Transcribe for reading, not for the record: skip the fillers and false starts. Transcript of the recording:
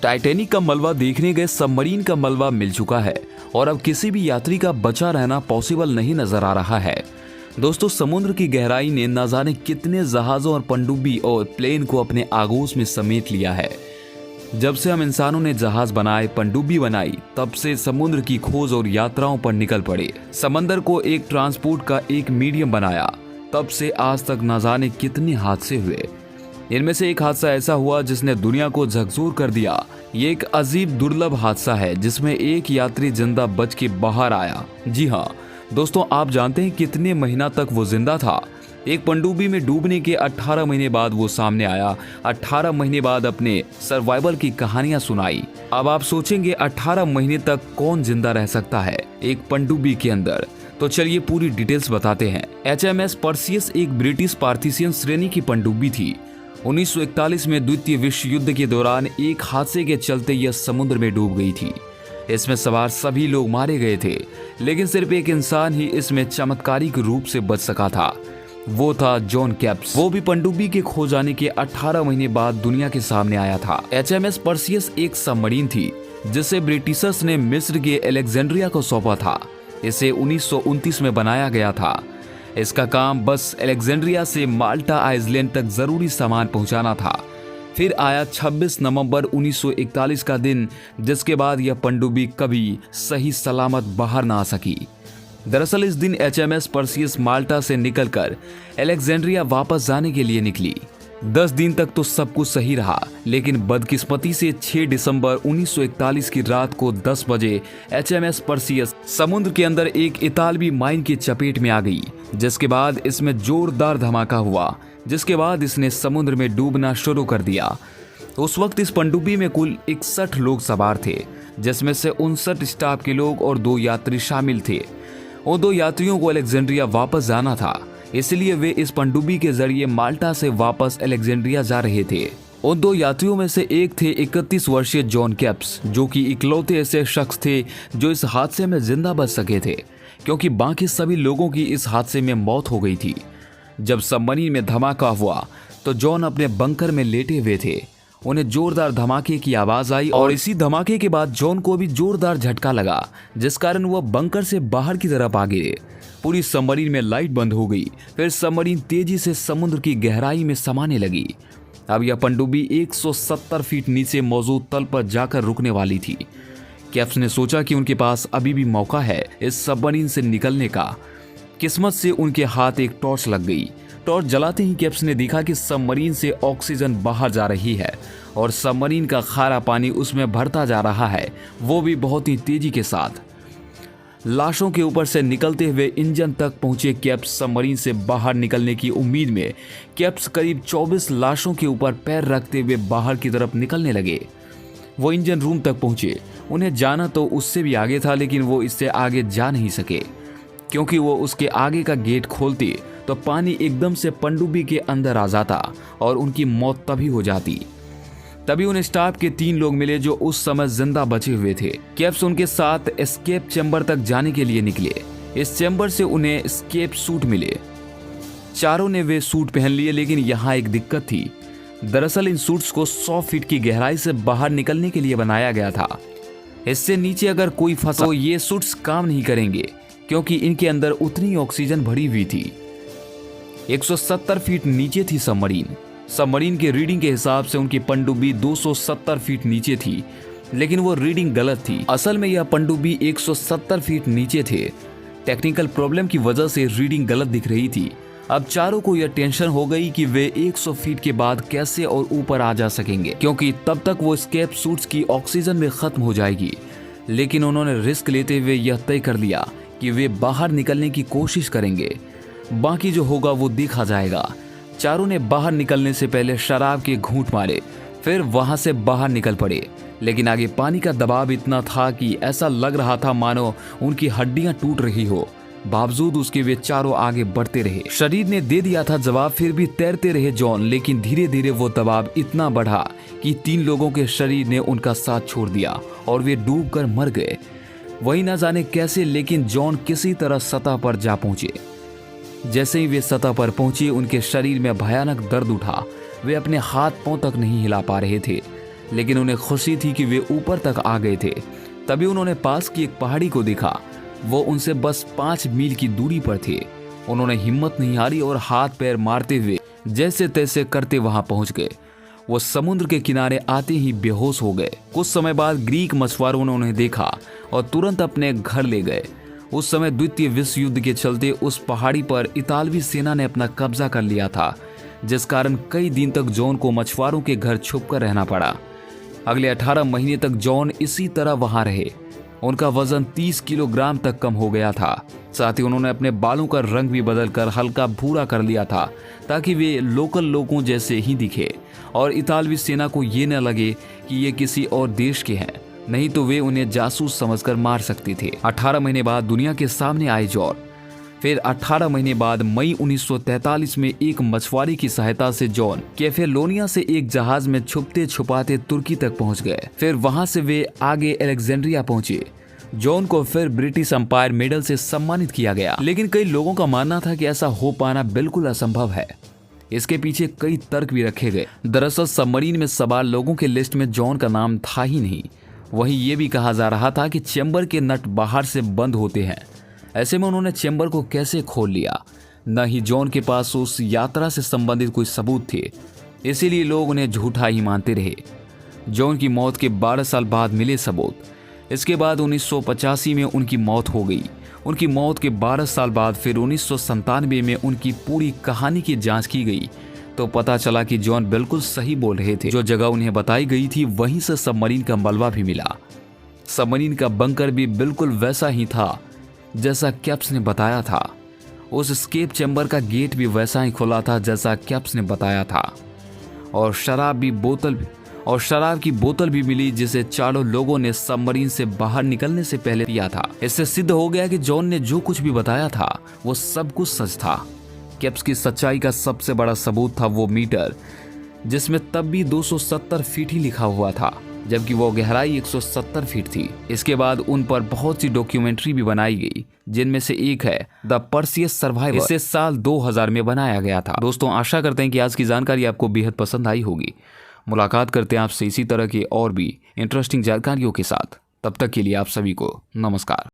Titanic का मलबा देखने गए सबमरीन का मलबा मिल चुका है और अब किसी भी यात्री का बचा रहना पॉसिबल नहीं नजर आ रहा है। दोस्तों, समुद्र की गहराई ने न जाने कितने जहाजों और पनडुब्बी और प्लेन को अपने आगोश में समेट लिया है। जब से हम इंसानों ने जहाज बनाए, पनडुब्बी बनाई, तब से समुद्र की खोज और यात्राओं पर निकल पड़े। समंदर को एक ट्रांसपोर्ट का एक मीडियम बनाया, तब से आज तक न जाने कितने हादसे हुए। इनमें से एक हादसा ऐसा हुआ जिसने दुनिया को झकझोर कर दिया। ये एक अजीब दुर्लभ हादसा है जिसमें एक यात्री जिंदा बच के बाहर आया। जी हाँ दोस्तों, आप जानते हैं कितने महीना तक वो जिंदा था? एक पनडुब्बी में डूबने के 18 महीने बाद वो सामने आया। 18 महीने बाद अपने सर्वाइवल की कहानियां सुनाई। अब आप सोचेंगे 18 महीने तक कौन जिंदा रह सकता है एक पनडुब्बी के अंदर? तो चलिए पूरी डिटेल्स बताते हैं। HMS पर्सियस एक ब्रिटिश पार्थिसियन श्रेणी की पनडुब्बी थी। 1941 में द्वितीय विश्व युद्ध के दौरान एक हादसे के चलते यह समुद्र में डूब गई थी। इसमें सवार सभी लोग मारे गए थे, लेकिन सिर्फ एक इंसान ही इसमें चमत्कारिक रूप से बच सका था। वो था जॉन कैप्स। वो भी पनडुब्बी के खो जाने के 18 महीने बाद दुनिया के सामने आया था। HMS पर्सियस एक सबमरीन थी जिसे ब्रिटिशर्स ने मिस्र के अलेक्जेंड्रिया को सौंपा था। इसे 1929 में बनाया गया था। इसका काम बस अलेक्जेंड्रिया से माल्टा आइलैंड तक जरूरी सामान पहुंचाना था। फिर आया 26 नवंबर 1941 का दिन, जिसके बाद यह पनडुब्बी कभी सही सलामत बाहर ना आ सकी। दरअसल इस दिन HMS पर्सियस माल्टा से निकलकर अलेक्जेंड्रिया वापस जाने के लिए निकली। 10 दिन तक तो सब कुछ सही रहा, लेकिन बदकिस्मती से 6 दिसंबर 1941 की रात को 10 बजे HMS पर्सियस समुद्र के अंदर एक इतालवी माइन की चपेट में आ गई, जिसके बाद इसमें जोरदार धमाका हुआ, जिसके बाद इसने समुद्र में डूबना शुरू कर दिया। उस वक्त इस पनडुब्बी में कुल 61 लोग सवार थे, जिसमें से 59 स्टाफ के लोग और 2 यात्री शामिल थे। उन 2 यात्रियों को अलेक्जेंड्रिया वापस जाना था, इसलिए वे इस पनडुब्बी के जरिए माल्टा से वापस अलेक्जेंड्रिया जा रहे थे। उन 2 यात्रियों में से एक थे 31 वर्षीय जॉन कैप्स, जो कि इकलौते ऐसे शख्स थे जो इस हादसे में जिंदा बच सके थे, क्योंकि बाकी सभी लोगों की इस हादसे में मौत हो गई थी। जब सबमरीन में धमाका हुआ तो जॉन अपने बंकर में लेटे हुए थे। उन्हें जोरदार धमाके की आवाज आई और इसी धमाके के बाद जॉन को भी जोरदार झटका लगा, जिस कारण वह बंकर से बाहर की तरफ आ गिरे। पूरी सबमरीन में लाइट बंद हो गई। फिर सबमरीन तेजी से समुद्र की गहराई में समाने लगी। अब यह पनडुब्बी 170 फीट नीचे मौजूद तल पर जाकर रुकने वाली थी। कैप्स ने सोचा कि उनके पास अभी भी मौका है इस सबमरीन से निकलने का। किस्मत से उनके हाथ एक टॉर्च लग गई। टॉर्च जलाते ही कैप्स ने देखा कि सबमरीन से ऑक्सीजन बाहर जा रही है और सबमरीन का खारा पानी उसमें भरता जा रहा है, वो भी बहुत ही तेजी के साथ। लाशों के ऊपर से निकलते हुए इंजन तक पहुंचे कैप्स सबमरीन से बाहर निकलने की उम्मीद में कैप्स करीब 24 लाशों के ऊपर पैर रखते हुए बाहर की तरफ निकलने लगे। वो इंजन रूम तक पहुंचे। उन्हें जाना तो उससे भी आगे था, लेकिन वो इससे आगे जा नहीं सके, क्योंकि वो उसके आगे का गेट खोलते तो पानी एकदम से पनडुब्बी के अंदर आ जाता और उनकी मौत तभी हो जाती। तभी उन्हें स्टाफ के 3 लोग मिले जो उस समय जिंदा बचे हुए थे। कैप्स उनके साथ एस्केप चैम्बर तक जाने के लिए निकले। इस चैम्बर से उन्हें एस्केप सूट मिले। चारों ने वे सूट पहन लिए, लेकिन यहाँ एक दिक्कत थी। दरअसल इन सूट्स को 100 फीट की गहराई से बाहर निकलने के लिए बनाया गया था। इससे नीचे अगर कोई फंसा तो ये सूट्स काम नहीं करेंगे, क्योंकि इनके अंदर उतनी ऑक्सीजन भरी हुई थी। 170 फीट नीचे थी सबमरीन। सबमरीन के रीडिंग के हिसाब से उनकी पनडुब्बी 270 फीट नीचे थी, लेकिन वो रीडिंग गलत थी। असल में यह पनडुब्बी 170 फीट नीचे थे। टेक्निकल प्रॉब्लम की वजह से रीडिंग गलत दिख रही थी। अब चारों को यह टेंशन हो गई कि वे 100 फीट के बाद कैसे और ऊपर आ जा सकेंगे, क्योंकि तब तक वो एस्केप सूट्स की ऑक्सीजन भी खत्म हो जाएगी। लेकिन उन्होंने रिस्क लेते हुए यह तय कर लिया कि वे बाहर निकलने की कोशिश करेंगे, बाकी जो होगा वो देखा जाएगा। चारों ने बाहर निकलने से पहले शराब के घूंट मारे, फिर वहां से बाहर निकल पड़े। लेकिन आगे पानी का दबाव इतना था कि ऐसा लग रहा था मानो उनकी हड्डियां टूट रही हो। बावजूद उसके वे चारों आगे बढ़ते रहे। शरीर ने दे दिया था जवाब, फिर भी तैरते रहे जॉन। लेकिन धीरे धीरे वो दबाव इतना बढ़ा कि 3 लोगों के शरीर ने उनका साथ छोड़ दिया और वे डूबकर मर गए। वही ना जाने कैसे, लेकिन जॉन किसी तरह सतह पर जा पहुंचे। जैसे ही वे सतह पर पहुंचे, उनके शरीर में भयानक दर्द उठा। वे अपने हाथ पांव तक नहीं हिला पा रहे थे। लेकिन उन्हें खुशी थी कि वे ऊपर तक आ गए थे। तभी उन्होंने पास की एक पहाड़ी को देखा। वो उनसे बस 5 मील की दूरी पर थे। उन्होंने हिम्मत नहीं हारी और हाथ पैर मारते हुए जैसे तैसे करते वहां पहुंच गए। वो समुद्र के किनारे आते ही बेहोश हो गए। कुछ समय बाद ग्रीक मछुआरों ने उन्हें देखा और तुरंत अपने घर ले गए। उस समय द्वितीय विश्व युद्ध के चलते उस पहाड़ी पर इतालवी सेना ने अपना कब्जा कर लिया था, जिस कारण कई दिन तक जॉन को मछुआरों के घर छुपकर रहना पड़ा। अगले 18 महीने तक जॉन इसी तरह वहां रहे। उनका वजन 30 किलोग्राम तक कम हो गया था। साथ ही उन्होंने अपने बालों का रंग भी बदलकर हल्का भूरा कर लिया था, ताकि वे लोकल लोगों जैसे ही दिखे और इतालवी सेना को ये न लगे कि ये किसी और देश के हैं, नहीं तो वे उन्हें जासूस समझकर मार सकती थे। 18 महीने बाद दुनिया के सामने आए जॉन। फिर 18 महीने बाद मई 1943 में एक मछुआरे की सहायता से जॉन कैफेलोनिया से एक जहाज में छुपते छुपाते तुर्की तक पहुंच गए। फिर वहां से वे आगे अलेक्जेंड्रिया पहुंचे। जॉन को फिर ब्रिटिश एम्पायर मेडल से सम्मानित किया गया, लेकिन कई लोगों का मानना था कि ऐसा हो पाना बिल्कुल असंभव है। इसके पीछे कई तर्क भी रखे गए। दरअसल सबमरीन में सवार लोगों के लिस्ट में जॉन का नाम था ही नहीं। वहीं ये भी कहा जा रहा था कि चैम्बर के नट बाहर से बंद होते हैं। ऐसे में उन्होंने चैम्बर को कैसे खोल लिया? न ही जॉन के पास उस यात्रा से संबंधित कोई सबूत थे, इसीलिए लोग उन्हें झूठा ही मानते रहे। जॉन की मौत के 12 साल बाद मिले सबूत। इसके बाद 1985 में उनकी मौत हो गई। उनकी मौत के 12 साल बाद फिर 1997 में उनकी पूरी कहानी की जांच की गई तो पता चला कि जॉन बिल्कुल सही बोल रहे थे। जो जगह उन्हें बताई गई थी वहीं से सबमरीन का मलबा भी मिला। सबमरीन का बंकर भी बिल्कुल वैसा ही था जैसा कैप्स ने बताया था। उस एस्केप चैम्बर का गेट भी वैसा ही खुला था जैसा कैप्स ने बताया था। और शराब की बोतल भी मिली, जिसे चारों लोगों ने सबमरीन से बाहर निकलने से पहले पिया था। इससे सिद्ध हो गया कि जॉन ने जो कुछ भी बताया था वो सब कुछ सच था। कैप्स की सच्चाई का सबसे बड़ा सबूत था वो मीटर, जिसमें तब भी 270 फीट ही लिखा हुआ था, जबकि वो गहराई 170 फीट थी। इसके बाद उन पर बहुत सी डॉक्यूमेंट्री भी बनाई गई, जिनमें से एक है द पर्सियस सर्वाइवर। इसे साल 2000 में बनाया गया था। दोस्तों, आशा करते हैं कि आज की जानकारी आपको बेहद पसंद आई होगी। मुलाकात करते हैं आपसे इसी तरह के और भी इंटरेस्टिंग जानकारियों के साथ। तब तक के लिए आप सभी को नमस्कार।